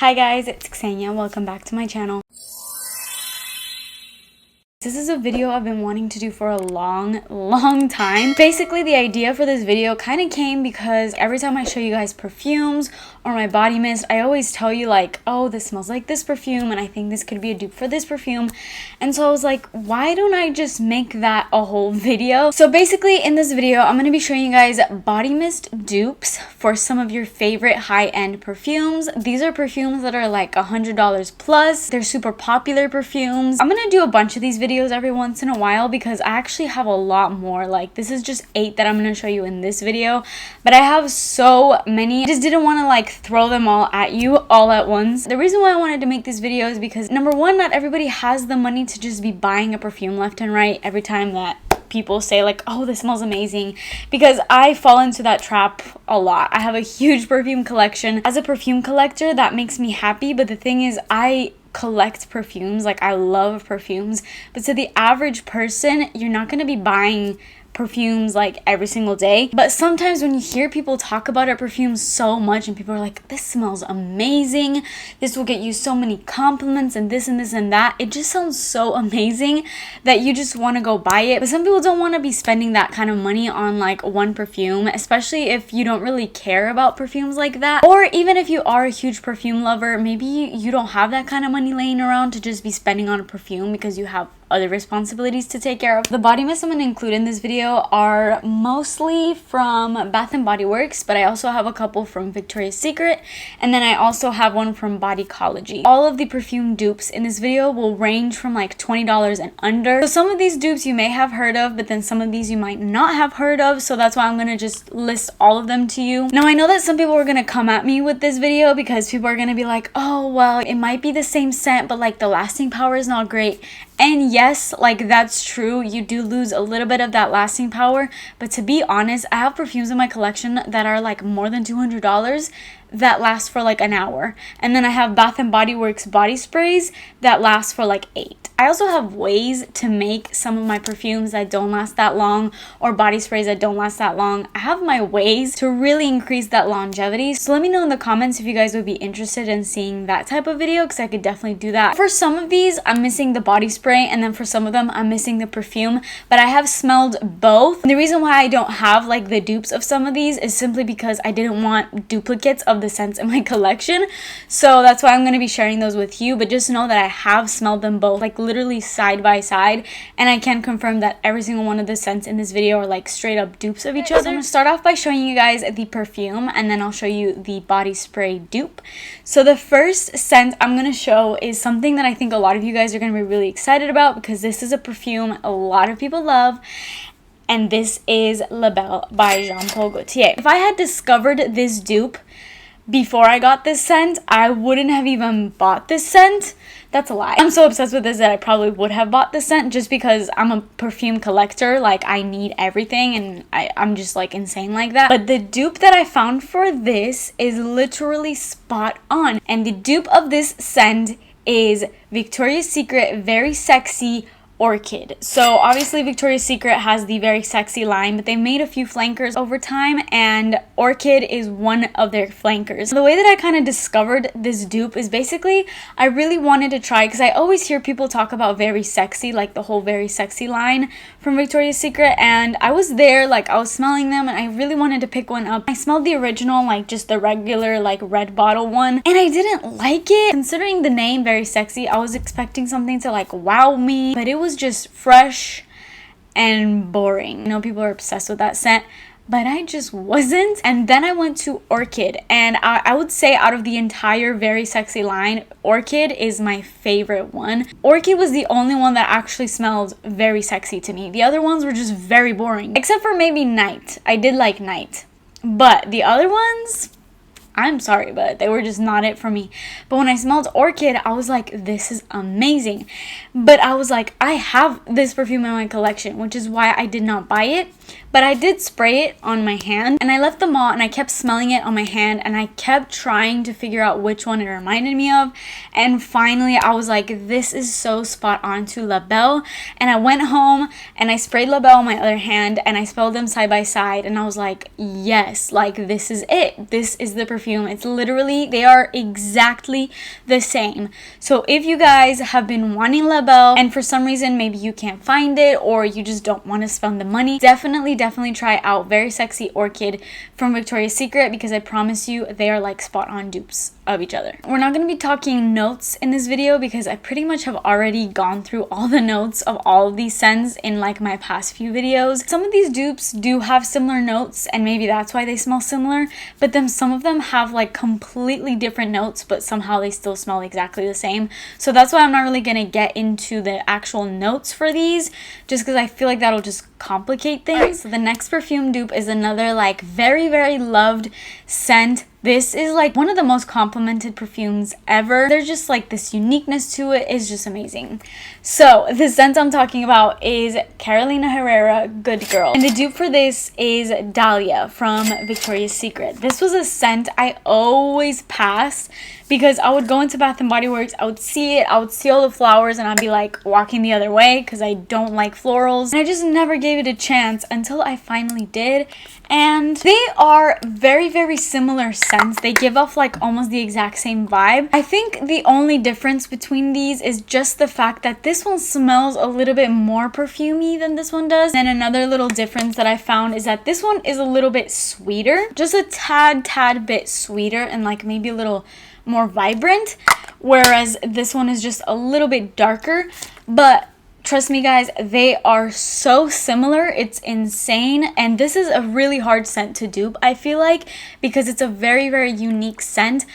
Hi guys, it's Ksenia. Welcome back to my channel. This is a video I've been wanting to do for a long time. Basically, the idea for this video kind of came because every time I show you guys perfumes or my body mist, I always tell you like, oh, this smells like this perfume and I think this could be a dupe for this perfume. And so I was like, why don't I just make that a whole video? So basically in this video, I'm going to be showing you guys body mist dupes for some of your favorite high-end perfumes. These are perfumes that are like $100 plus. They're super popular perfumes. I'm going to do a bunch of these videos every once in a while because I actually have a lot more. Like, this is just 8 that I'm going to show you in this video, but I have so many. I just didn't want to like throw them all at you all at once. The reason why I wanted to make this video is because number one, not everybody has the money to just be buying a perfume left and right every time that people say like, oh, this smells amazing, because I fall into that trap a lot. I have a huge perfume collection. As a perfume collector, that makes me happy, but the thing is, I collect perfumes, like I love perfumes, but to the average person, you're not going to be buying perfumes like every single day. But sometimes when you hear people talk about a perfume so much and people are like, this smells amazing, this will get you so many compliments and this and this and that, it just sounds so amazing that you just want to go buy it. But some people don't want to be spending that kind of money on like one perfume, especially if you don't really care about perfumes like that, or even if you are a huge perfume lover, maybe you don't have that kind of money laying around to just be spending on a perfume because you have other responsibilities to take care of. The body mist I'm going to include in this video are mostly from Bath & Body Works, but I also have a couple from Victoria's Secret, and then I also have one from Bodycology. All of the perfume dupes in this video will range from like $20 and under. So some of these dupes you may have heard of, but then some of these you might not have heard of, so that's why I'm going to just list all of them to you. Now, I know that some people are going to come at me with this video because people are going to be like, oh, well, it might be the same scent, but like the lasting power is not great. And yes, like that's true, you do lose a little bit of that lasting power, but to be honest, I have perfumes in my collection that are like more than $200 that last for like an hour. And then I have Bath & Body Works body sprays that last for like 8. I also have ways to make some of my perfumes that don't last that long, or body sprays that don't last that long. I have my ways to really increase that longevity. So let me know in the comments if you guys would be interested in seeing that type of video, because I could definitely do that. For some of these, I'm missing the body spray, and then for some of them, I'm missing the perfume, but I have smelled both. And the reason why I don't have like the dupes of some of these is simply because I didn't want duplicates of the scents in my collection. So that's why I'm going to be sharing those with you, but just know that I have smelled them both, like literally side by side, and I can confirm that every single one of the scents in this video are like straight up dupes of each other. So I'm going to start off by showing you guys the perfume, and then I'll show you the body spray dupe. So the first scent I'm going to show is something that I think a lot of you guys are going to be really excited about, because this is a perfume a lot of people love, and this is La Belle by Jean Paul Gaultier. If I had discovered this dupe before I got this scent, I wouldn't have even bought this scent. That's a lie. I'm so obsessed with this that I probably would have bought this scent just because I'm a perfume collector. Like, I need everything, and I'm just like insane like that. But the dupe that I found for this is literally spot on. And the dupe of this scent is Victoria's Secret Very Sexy Orchid. So obviously Victoria's Secret has the Very Sexy line, but they made a few flankers over time, and Orchid is one of their flankers. The way that I kind of discovered this dupe is basically I really wanted to try, because I always hear people talk about Very Sexy, like the whole Very Sexy line from Victoria's Secret, and I was there, like I was smelling them, and I really wanted to pick one up. I smelled the original, like just the regular like red bottle one, and I didn't like it. Considering the name Very Sexy, I was expecting something to like wow me, but it was just fresh and boring. I know people are obsessed with that scent, but I just wasn't. And then I went to Orchid, and I would say out of the entire Very Sexy line, Orchid is my favorite one. Orchid was the only one that actually smelled very sexy to me. The other ones were just very boring, except for maybe Night. I did like Night, but the other ones, I'm sorry, but they were just not it for me. But when I smelled Orchid, I was like, this is amazing. But I was like, I have this perfume in my collection, which is why I did not buy it. but I did spray it on my hand and I left them all and I kept smelling it on my hand and I kept trying to figure out which one it reminded me of. And finally I was like, this is so spot on to La Belle. And I went home and I sprayed La Belle on my other hand and I smelled them side by side and I was like, yes, like this is it. This is the perfume. It's literally, they are exactly the same. So if you guys have been wanting La Belle and for some reason maybe you can't find it or you just don't want to spend the money, definitely try out Very Sexy Orchid from Victoria's Secret, because I promise you they are like spot on dupes of each other. We're not going to be talking notes in this video because I pretty much have already gone through all the notes of all of these scents in like my past few videos. Some of these dupes do have similar notes and maybe that's why they smell similar, but then some of them have like completely different notes but somehow they still smell exactly the same. So that's why I'm not really going to get into the actual notes for these, just because I feel like that'll just complicate things. So the next perfume dupe is another like very loved scent. This is like one of the most complimented perfumes ever. There's just like this uniqueness to it is just amazing. So the scent I'm talking about is Carolina Herrera Good Girl. And the dupe for this is Dahlia from Victoria's Secret. This was a scent I always passed because I would go into Bath & Body Works, I would see it, I would see all the flowers and I'd be like walking the other way because I don't like florals. And I just never gave it a chance until I finally did. And they are very similar scents. They give off like almost the exact same vibe. I think the only difference between these is just the fact that this one smells a little bit more perfumey than this one does. And another little difference that I found is that this one is a little bit sweeter, just a tad bit sweeter and like maybe a little more vibrant, whereas this one is just a little bit darker. But trust me guys, they are so similar, it's insane. And this is a really hard scent to dupe, I feel like, because it's a very unique scent.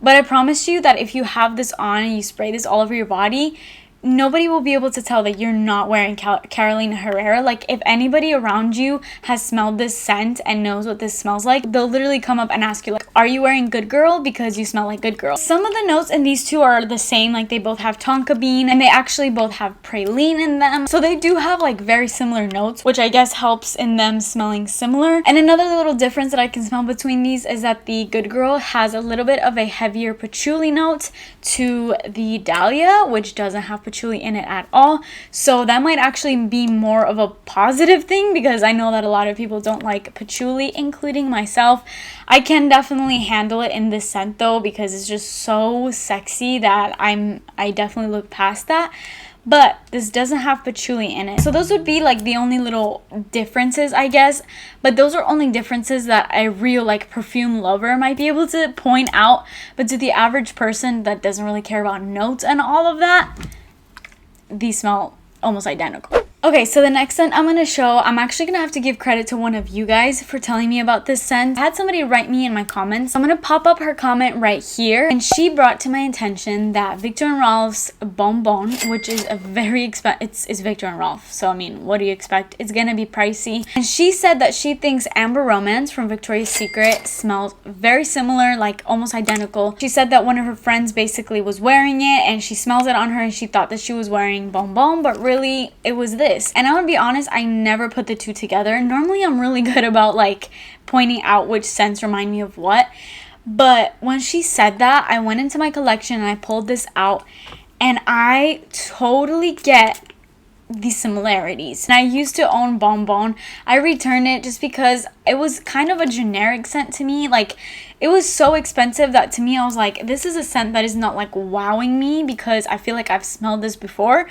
But I promise you that if you have this on and you spray this all over your body, nobody will be able to tell that you're not wearing Carolina Herrera. Like if anybody around you has smelled this scent and knows what this smells like, they'll literally come up and ask you like, are you wearing Good Girl? Because you smell like Good Girl. Some of the notes in these two are the same, like they both have tonka bean and they actually both have praline in them. So they do have like very similar notes, which I guess helps in them smelling similar. And another little difference that I can smell between these is that the Good Girl has a little bit of a heavier patchouli note to the Dahlia, which doesn't have patchouli in it at all. So that might actually be more of a positive thing because I know that a lot of people don't like patchouli, including myself. I can definitely handle it in this scent though because it's just so sexy that I definitely look past that. But this doesn't have patchouli in it. So those would be like the only little differences, I guess. But those are only differences that a real like perfume lover might be able to point out. But to the average person that doesn't really care about notes and all of that, these smell almost identical. Okay, so the next scent I'm going to show, I'm actually going to have to give credit to one of you guys for telling me about this scent. I had somebody write me in my comments. I'm going to pop up her comment right here. And she brought to my attention that Viktor & Rolf's Bonbon, which is a very expensive, it's Viktor & Rolf. So, I mean, what do you expect? It's going to be pricey. And she said that she thinks Amber Romance from Victoria's Secret smells very similar, like almost identical. She said that one of her friends basically was wearing it and she smells it on her and she thought that she was wearing Bonbon, but really it was this. And I'm gonna be honest, I never put the two together. Normally I'm really good about like pointing out which scents remind me of what, but when she said that, I went into my collection and I pulled this out and I totally get the similarities. And I used to own Bonbon. I returned it just because it was kind of a generic scent to me. Like it was so expensive that to me I was like, this is a scent that is not like wowing me because I feel like I've smelled this before.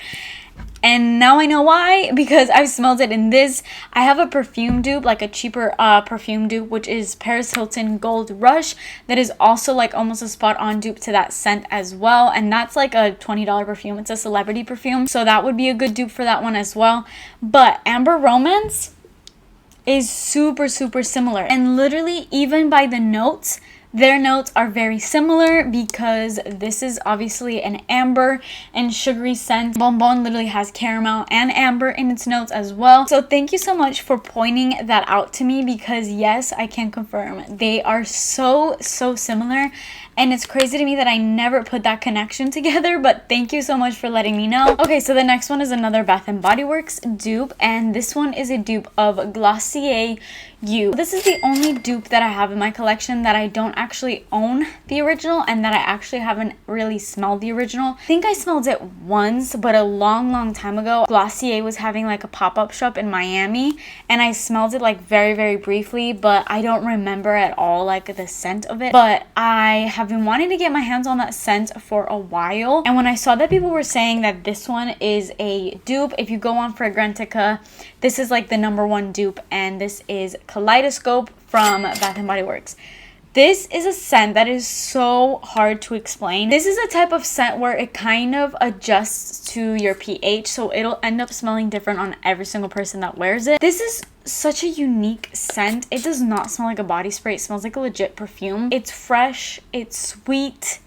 And now I know why, because I've smelled it in this. I have a perfume dupe, like a cheaper perfume dupe, which is Paris Hilton Gold Rush. That is also like almost a spot on dupe to that scent as well. And that's like a $20 perfume. It's a celebrity perfume. So that would be a good dupe for that one as well. But Amber Romance is super similar. And literally even by the notes, their notes are very similar because this is obviously an amber and sugary scent. Bonbon literally has caramel and amber in its notes as well. So thank you so much for pointing that out to me because yes, I can confirm they are so similar. And it's crazy to me that I never put that connection together, but thank you so much for letting me know. Okay, so the next one is another Bath & Body Works dupe, and this one is a dupe of Glossier You. This is the only dupe that I have in my collection that I don't actually own the original and that I actually haven't really smelled the original. I think I smelled it once, but a long time ago. Glossier was having like a pop-up shop in Miami, and I smelled it like very briefly, but I don't remember at all like the scent of it. But I have been wanting to get my hands on that scent for a while, and when I saw that people were saying that this one is a dupe, if you go on Fragrantica, this is like the #1 dupe, and this is Kaleidoscope from Bath & Body Works. This is a scent that is so hard to explain. This is a type of scent where it kind of adjusts to your pH, so it'll end up smelling different on every single person that wears it. This is such a unique scent. It does not smell like a body spray. It smells like a legit perfume. It's fresh, it's sweet,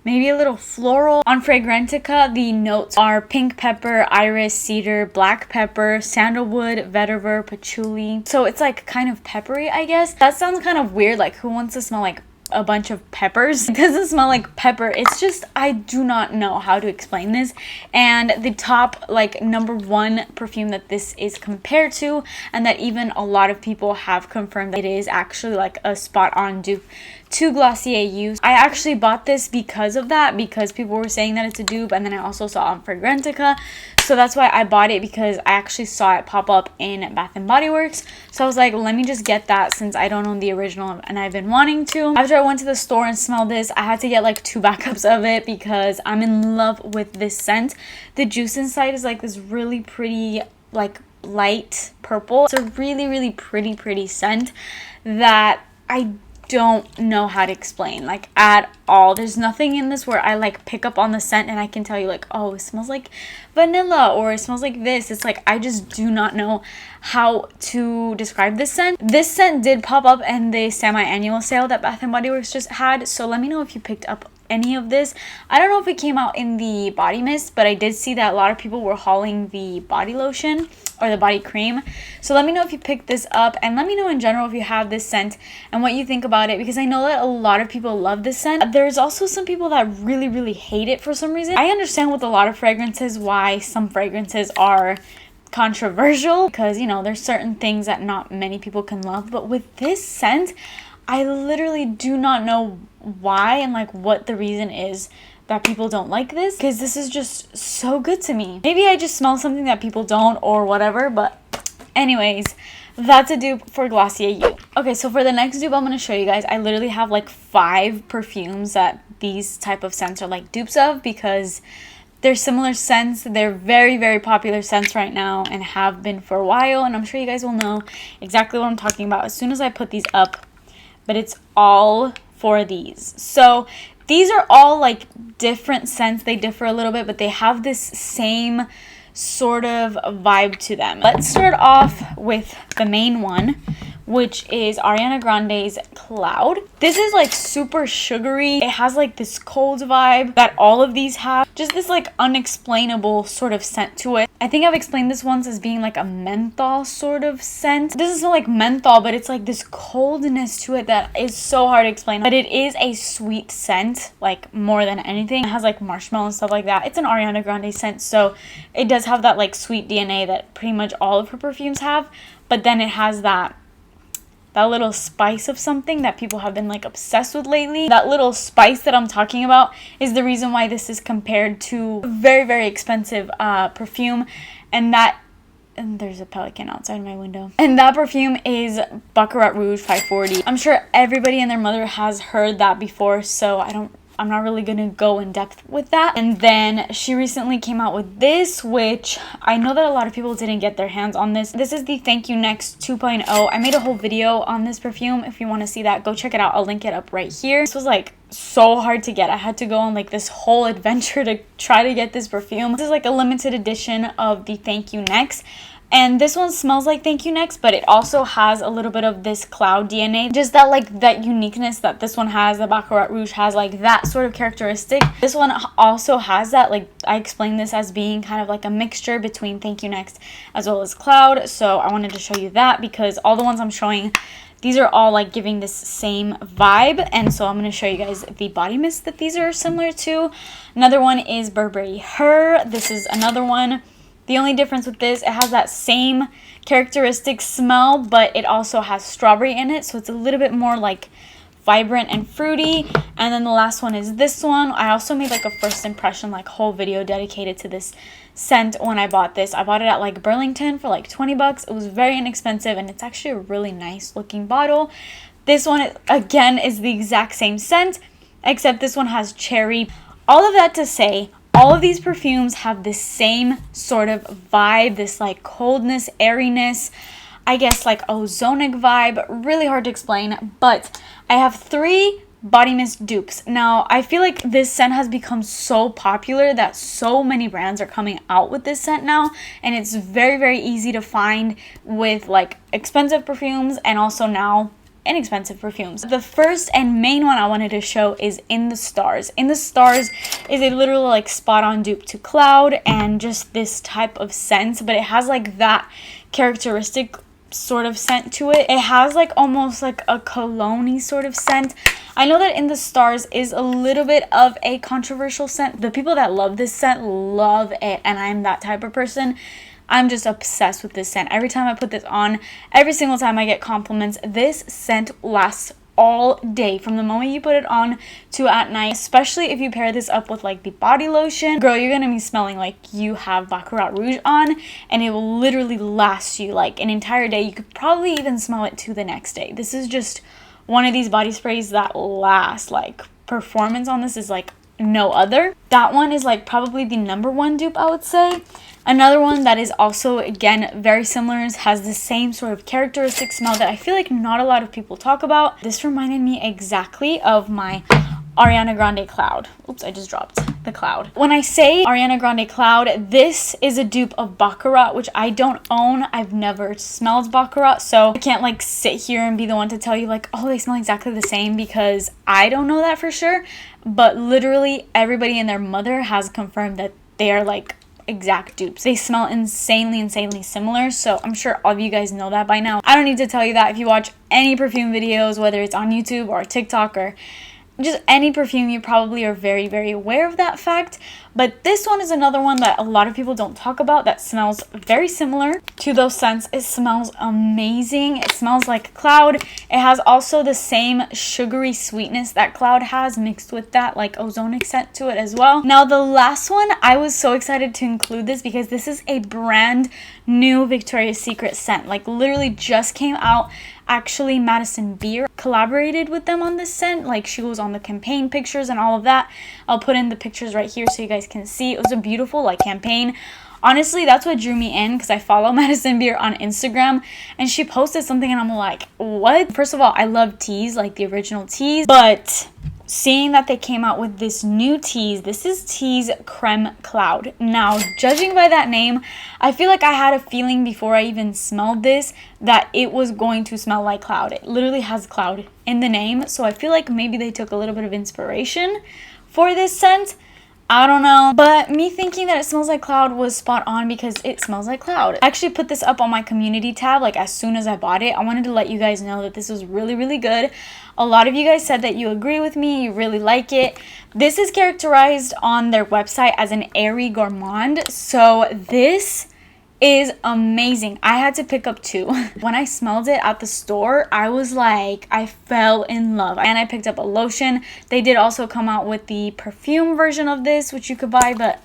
maybe a little floral. On Fragrantica, the notes are pink pepper, iris, cedar, black pepper, sandalwood, vetiver, patchouli. So it's like kind of peppery, I guess. That sounds kind of weird. Like, who wants to smell like a bunch of peppers? It doesn't smell like pepper. It's just, I do not know how to explain this. And the top like #1 perfume that this is compared to, and that even a lot of people have confirmed that it is actually like a spot on dupe to Glossier You. I actually bought this because of that, because people were saying that it's a dupe, and then I also saw it on Fragrantica, so that's why I bought it, because I actually saw it pop up in Bath & Body Works. So I was like, let me just get that since I don't own the original and I've been wanting to. After I went to the store and smelled this, I had to get like 2 backups of it because I'm in love with this scent. The juice inside is like this really pretty like light purple. It's a really pretty scent that I don't know how to explain like at all. There's nothing in this where I like pick up on the scent and I can tell you like, oh, it smells like vanilla or it smells like this. It's like I just do not know how to describe this scent. This scent did pop up in the semi-annual sale that Bath & Body Works just had, so let me know if you picked up any of this. I don't know if it came out in the body mist, but I did see that a lot of people were hauling the body lotion or the body cream. So let me know if you picked this up, and let me know in general if you have this scent and what you think about it, because I know that a lot of people love this scent. There's also some people that really hate it for some reason. I understand with a lot of fragrances why some fragrances are controversial, because you know there's certain things that not many people can love, but with this scent I literally do not know why and like what the reason is that people don't like this, because this is just so good to me. Maybe I just smell something that people don't or whatever, but anyways, that's a dupe for Glossier You. Okay, so for the next dupe I'm going to show you guys, I literally have like 5 perfumes that these type of scents are like dupes of, because they're similar scents. They're very popular scents right now and have been for a while, and I'm sure you guys will know exactly what I'm talking about as soon as I put these up. But it's all for these. So these are all like different scents. They differ a little bit, but they have this same sort of vibe to them. Let's start off with the main one, which is Ariana Grande's Cloud. This is like super sugary. It has like this cold vibe that all of these have. Just this like unexplainable sort of scent to it. I think I've explained this once as being like a menthol sort of scent. This isn't like menthol, but it's like this coldness to it that is so hard to explain. But it is a sweet scent, like more than anything. It has like marshmallow and stuff like that. It's an Ariana Grande scent, so it does have that like sweet DNA that pretty much all of her perfumes have. But then it has that little spice of something that people have been like obsessed with lately. That little spice that I'm talking about is the reason why this is compared to a very expensive perfume, and there's a pelican outside my window. And that perfume is Baccarat Rouge 540. I'm sure everybody and their mother has heard that before, so I'm not really gonna go in depth with that. And then she recently came out with this, which I know that a lot of people didn't get their hands on this. This is the Thank You Next 2.0. I made a whole video on this perfume. If you want to see that, go check it out. I'll link it up right here. This was like so hard to get. I had to go on like this whole adventure to try to get this perfume. This is like a limited edition of the Thank You Next. And this one smells like Thank You Next, but it also has a little bit of this cloud DNA. Just that uniqueness that this one has, that Baccarat Rouge has, like that sort of characteristic. This one also has that, like I explained this as being kind of like a mixture between Thank You Next as well as Cloud. So I wanted to show you that because all the ones I'm showing these are all like giving this same vibe. And so I'm going to show you guys the body mist that these are similar to. Another one is Burberry Her. This is another one. The only difference with this, it has that same characteristic smell, but it also has strawberry in it, so it's a little bit more like vibrant and fruity. And then the last one is this one. I also made like a first impression like whole video dedicated to this scent when I bought this. I bought it at like Burlington for like 20 bucks. It was very inexpensive, and it's actually a really nice looking bottle. This one again is the exact same scent, except this one has cherry. All of that to say, all of these perfumes have the same sort of vibe, this like coldness, airiness, I guess like ozonic vibe. Really hard to explain, but I have 3 body mist dupes. Now, I feel like this scent has become so popular that so many brands are coming out with this scent now, and it's very, very easy to find with like expensive perfumes and also now inexpensive perfumes. The first and main one I wanted to show is In the Stars. In the Stars is a literal like spot on dupe to Cloud and just this type of scent, but it has like that characteristic sort of scent to it. It has like almost like a cologne-y sort of scent. I know that In the Stars is a little bit of a controversial scent. The people that love this scent love it, and I'm that type of person. I'm just obsessed with this scent. Every time I put this on, every single time I get compliments. This scent lasts all day, from the moment you put it on to at night, especially if you pair this up with like the body lotion. Girl, you're gonna be smelling like you have Baccarat Rouge on, and it will literally last you like an entire day. You could probably even smell it to the next day. This is just one of these body sprays that last. Like, performance on this is like no other. That one is like probably the #1 dupe, I would say. Another one that is also, again, very similar, has the same sort of characteristic smell that I feel like not a lot of people talk about. This reminded me exactly of my Ariana Grande Cloud. Oops, I just dropped the Cloud. When I say Ariana Grande Cloud, this is a dupe of Baccarat, which I don't own. I've never smelled Baccarat, so I can't like sit here and be the one to tell you like, oh, they smell exactly the same, because I don't know that for sure. But literally everybody and their mother has confirmed that they are like exact dupes. They smell insanely similar, so I'm sure all of you guys know that by now. I don't need to tell you that. If you watch any perfume videos, whether it's on YouTube or TikTok or just any perfume, you probably are very aware of that fact. But this one is another one that a lot of people don't talk about that smells very similar to those scents. It smells amazing. It smells like Cloud. It has also the same sugary sweetness that Cloud has, mixed with that like ozonic scent to it as well. Now the last one, I was so excited to include this because this is a brand new Victoria's Secret scent. Like, literally just came out. Actually, Madison Beer collaborated with them on this scent. Like, she was on the campaign pictures and all of that. I'll put in the pictures right here so you guys can see. It was a beautiful like campaign. Honestly, that's what drew me in, because I follow Madison Beer on Instagram, and she posted something and I'm like, what? First of all, I love teas, like the original teas, but seeing that they came out with this new tease, this is Tease Creme Cloud. Now, judging by that name, I feel like I had a feeling before I even smelled this that it was going to smell like Cloud. It literally has Cloud in the name, so I feel like maybe they took a little bit of inspiration for this scent. I don't know, but me thinking that it smells like Cloud was spot on, because it smells like Cloud. I actually put this up on my community tab like as soon as I bought it. I wanted to let you guys know that this was really good. A lot of you guys said that you agree with me, you really like it. This is characterized on their website as an airy gourmand, so this is amazing. I had to pick up 2. When I smelled it at the store, I was like, I fell in love. And I picked up a lotion. They did also come out with the perfume version of this, which you could buy, but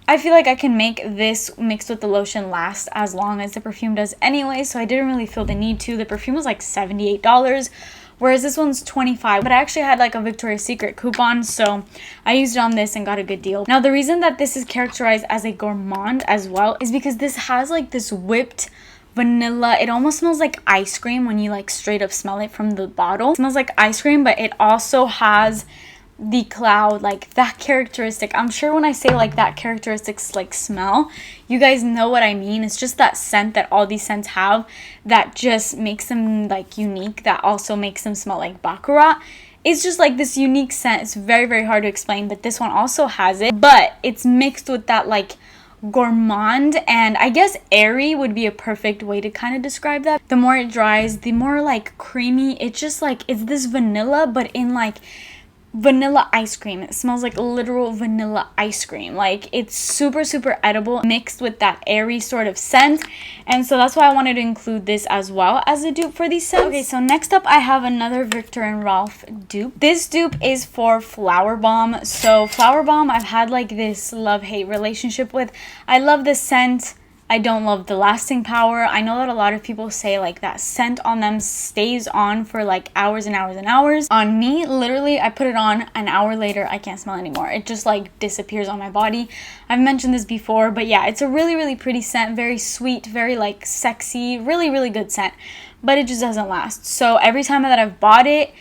I feel like I can make this mixed with the lotion last as long as the perfume does anyway, so I didn't really feel the need to. The perfume was like $78, whereas this one's $25, but I actually had like a Victoria's Secret coupon, so I used it on this and got a good deal. Now, the reason that this is characterized as a gourmand as well is because this has like this whipped vanilla. It almost smells like ice cream when you like straight up smell it from the bottle. It smells like ice cream, but it also has the Cloud, like that characteristic. I'm sure when I say like that characteristics like smell, you guys know what I mean. It's just that scent that all these scents have that just makes them like unique, that also makes them smell like Baccarat. It's just like this unique scent. It's very hard to explain, but this one also has it, but it's mixed with that like gourmand, and I guess airy would be a perfect way to kind of describe that. The more it dries, the more like creamy. It's just like, it's this vanilla, but in like vanilla ice cream. It smells like literal vanilla ice cream. Like, it's super edible mixed with that airy sort of scent, and so that's why I wanted to include this as well as a dupe for these scents. Okay, so next up I have another Viktor and Rolf dupe. This dupe is for Flower Bomb. So Flower Bomb, I've had like this love-hate relationship with. I love this scent. I don't love the lasting power. I know that a lot of people say like that scent on them stays on for like hours and hours and hours. On me, literally, I put it on, an hour later, I can't smell anymore. It just like disappears on my body. I've mentioned this before, but yeah, it's a really pretty scent. Very sweet, very like sexy, really good scent. But it just doesn't last. So every time that I've bought it,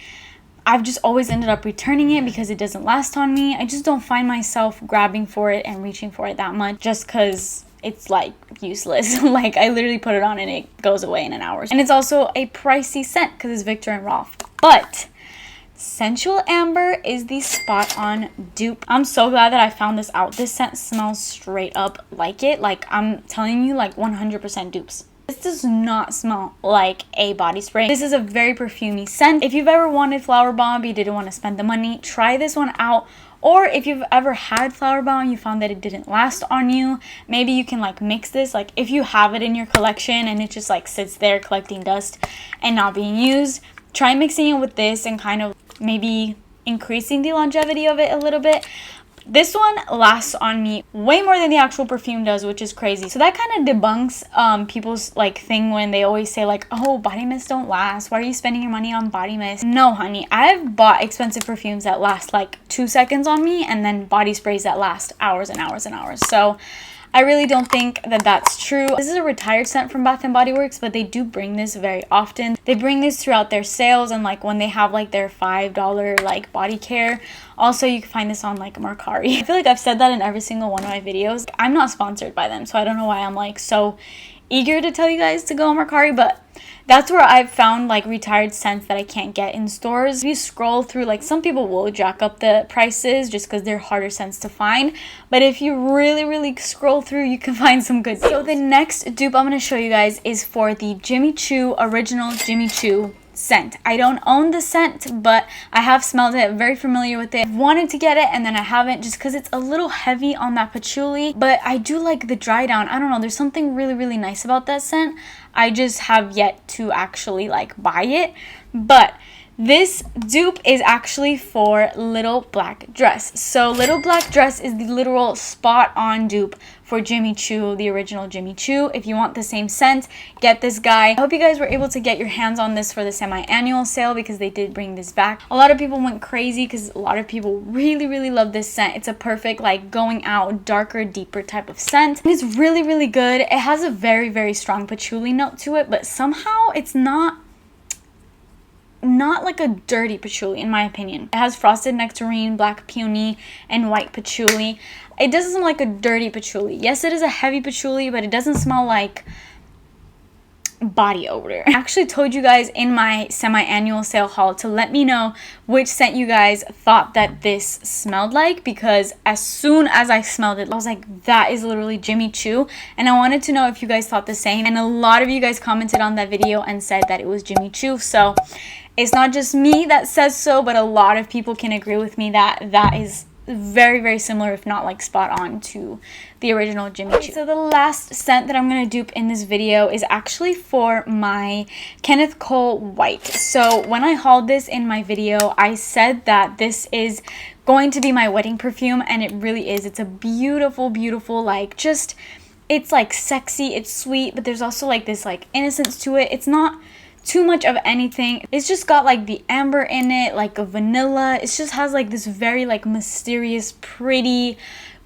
I've just always ended up returning it because it doesn't last on me. I just don't find myself grabbing for it and reaching for it that much just because it's like useless. Like, I literally put it on and it goes away in an hour. And it's also a pricey scent because it's Viktor and Rolf. But Sensual Amber is the spot on dupe. I'm so glad that I found this out. This scent smells straight up like it. Like, I'm telling you, like 100% dupes. This does not smell like a body spray. This is a very perfumey scent. If you've ever wanted Flower Bomb, you didn't want to spend the money, try this one out. Or if you've ever had Flower Bomb, you found that it didn't last on you, maybe you can like mix this. Like, if you have it in your collection and it just like sits there collecting dust and not being used, try mixing it with this and kind of maybe increasing the longevity of it a little bit. This one lasts on me way more than the actual perfume does, which is crazy. So that kind of debunks people's like thing when they always say like, oh, body mists don't last. Why are you spending your money on body mist? No, honey. I've bought expensive perfumes that last like 2 seconds on me, and then body sprays that last hours and hours and hours. So I really don't think that that's true. This is a retired scent from Bath & Body Works, but they do bring this very often. They bring this throughout their sales and like when they have like their $5 like body care. Also, you can find this on like Mercari. I feel like I've said that in every single one of my videos. I'm not sponsored by them, so I don't know why I'm like so eager to tell you guys to go on Mercari, but that's where I've found like retired scents that I can't get in stores. If you scroll through, like, some people will jack up the prices just because they're harder scents to find, but if you really scroll through, you can find some good deals. So the next dupe I'm going to show you guys is for the Jimmy Choo original Jimmy Choo scent. I don't own the scent, but I have smelled it, very familiar with it. I've wanted to get it and then I haven't just because it's a little heavy on that patchouli, but I do like the dry down. I don't know, there's something really nice about that scent. I just have yet to actually like buy it. But this dupe is actually for Little Black Dress. So Little Black Dress is the literal spot on dupe for Jimmy Choo, the original Jimmy Choo. If you want the same scent, get this guy. I hope you guys were able to get your hands on this for the semi-annual sale because they did bring this back. A lot of people went crazy because a lot of people really love this scent. It's a perfect like going out darker, deeper type of scent. And it's really good. It has a very strong patchouli note to it, but somehow it's not like a dirty patchouli in my opinion. It has frosted nectarine, black peony, and white patchouli. It doesn't smell like a dirty patchouli. Yes, it is a heavy patchouli, but it doesn't smell like body odor. I actually told you guys in my semi-annual sale haul to let me know which scent you guys thought that this smelled like, because as soon as I smelled it, I was like, that is literally Jimmy Choo, and I wanted to know if you guys thought the same. And a lot of you guys commented on that video and said that it was Jimmy Choo. So it's not just me that says so, but a lot of people can agree with me that that is very similar, if not like spot on, to the original Jimmy Choo. So the last scent that I'm going to dupe in this video is actually for my Kenneth Cole White. So when I hauled this in my video, I said that this is going to be my wedding perfume, and it really is. It's a beautiful like just, it's like sexy, it's sweet, but there's also like this like innocence to it. It's not too much of anything. It's just got like the amber in it, like a vanilla. It just has like this very like mysterious, pretty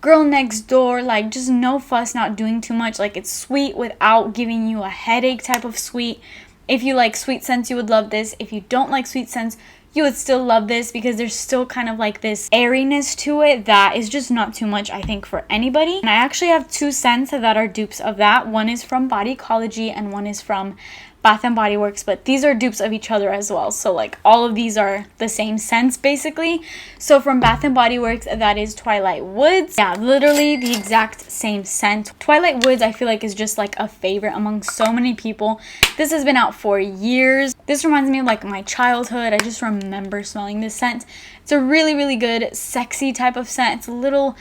girl next door, like just no fuss, not doing too much. Like, it's sweet without giving you a headache type of sweet. If you like sweet scents, you would love this. If you don't like sweet scents, you would still love this because there's still kind of like this airiness to it that is just not too much, I think, for anybody. And I actually have two scents that are dupes of that. One is from Bodycology and one is from Bath and Body Works, but these are dupes of each other as well. So like all of these are the same scents basically. So from Bath and Body Works, that is Twilight Woods. Yeah, literally the exact same scent. Twilight Woods I feel like is just like a favorite among so many people. This has been out for years. This reminds me of like my childhood. I just remember smelling this scent. It's a really, really good, sexy type of scent. It's a little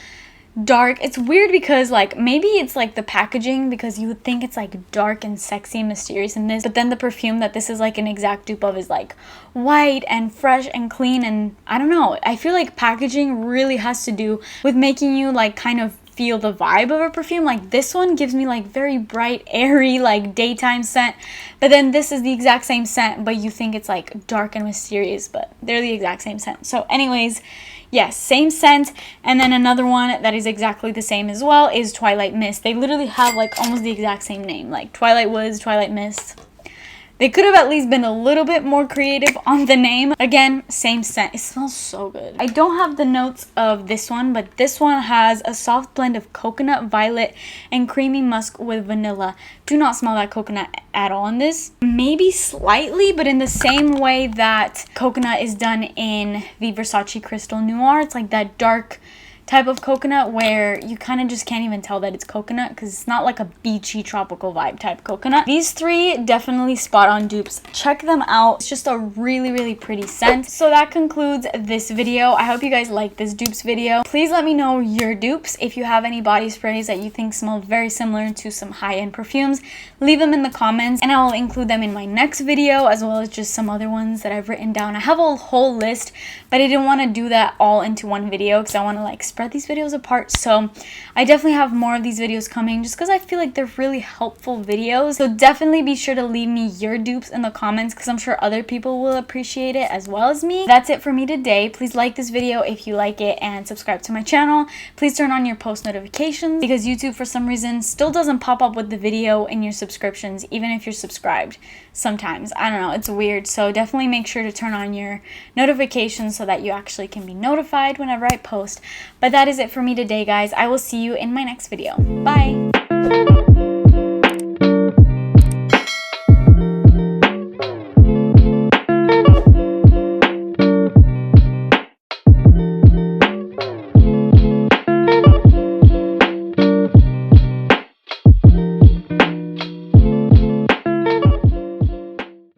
dark. It's weird because like maybe it's like the packaging, because you would think it's like dark and sexy and mysterious in this, but then the perfume that this is like an exact dupe of is like white and fresh and clean. And I don't know, I feel like packaging really has to do with making you like kind of feel the vibe of a perfume. Like this one gives me like very bright, airy, like daytime scent, but then this is the exact same scent, but you think it's like dark and mysterious, but they're the exact same scent. So anyways, yes, same scent. And then another one that is exactly the same as well is Twilight Mist. They literally have like almost the exact same name, like Twilight Woods, Twilight Mist. They could have at least been a little bit more creative on the name. Again, same scent. It smells so good. I don't have the notes of this one, but this one has a soft blend of coconut, violet, and creamy musk with vanilla. Do not smell that coconut at all in this. Maybe slightly, but in the same way that coconut is done in the Versace Crystal Noir. It's like that dark type of coconut where you kind of just can't even tell that it's coconut, because it's not like a beachy tropical vibe type coconut. These three definitely spot on dupes. Check them out. It's just a really, really pretty scent. So that concludes this video. I hope you guys like this dupes video. Please let me know your dupes. If you have any body sprays that you think smell very similar to some high-end perfumes, leave them in the comments and I will include them in my next video, as well as just some other ones that I've written down. I have a whole list, but I didn't want to do that all into one video because I want to like spread these videos apart. So I definitely have more of these videos coming just because I feel like they're really helpful videos. So definitely be sure to leave me your dupes in the comments, because I'm sure other people will appreciate it as well as me. That's it for me today. Please like this video if you like it and subscribe to my channel. Please turn on your post notifications, because YouTube for some reason still doesn't pop up with the video in your subscriptions even if you're subscribed. Sometimes, I don't know, it's weird. So definitely make sure to turn on your notifications so that you actually can be notified whenever I post. But that is it for me today, guys. I will see you in my next video. Bye!